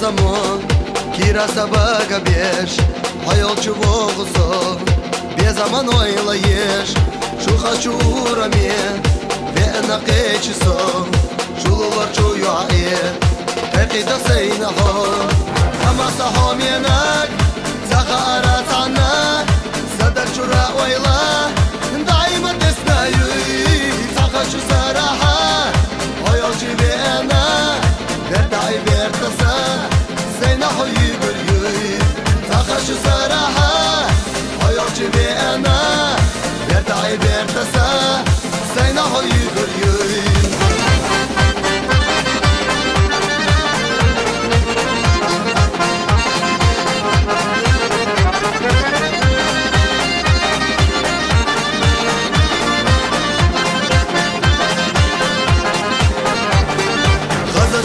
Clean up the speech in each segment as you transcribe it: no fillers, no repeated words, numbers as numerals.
zaman Kira sabaga beş Hayal çubuğusu Bir zaman oylayış Şu haçura men Ve naqeçisu Şulular çuyu ayır Tekida seynaho Ama sahom yenak Zaha aratana Sadar çura oyla Daima desnayu Zaha şu saraha Hayal çibena Verday vertasa Seynaho yuguryu Zaha şu saraha Hayal çibena Verday vertasa Seynaho yuguryu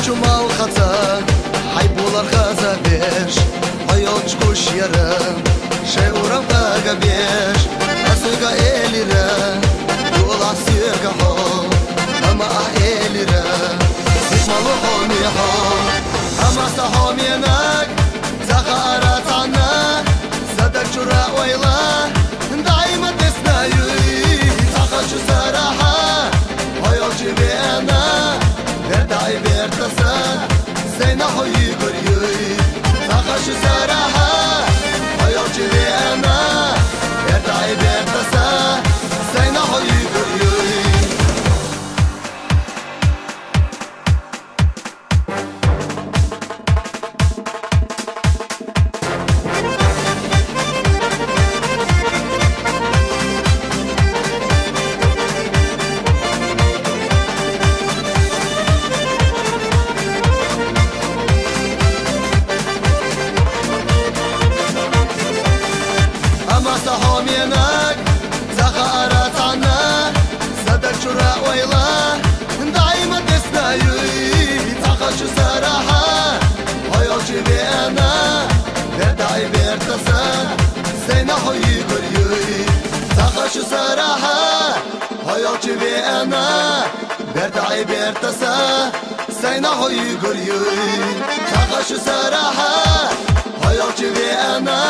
Çumal xata Haybular xaza beş Hayal çıkış yarım Şey uğram kaga beş Asıga elire Yola sirga ho Ama ah elire Sıçmalı homi ho Ama sa homiyenak Zaha aratana Sadak çura oyla Daima desnayu Zaha şu saraha Hayal cibena Verday vertasa Seynaho yuguryu Zaha şu saraha Hayal cibena Verday vertasa Seynaho yuguryu Sahom yenak Zaha aratana Sadar çura oyla Daima desnayu Zaha şu saraha Hayal cibena Verday vertasa Seynaho yuguryu Zaha şu saraha Hayal cibena Verday vertasa Seynaho yuguryu Zaha şu saraha Hayal cibena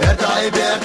Verday vertasa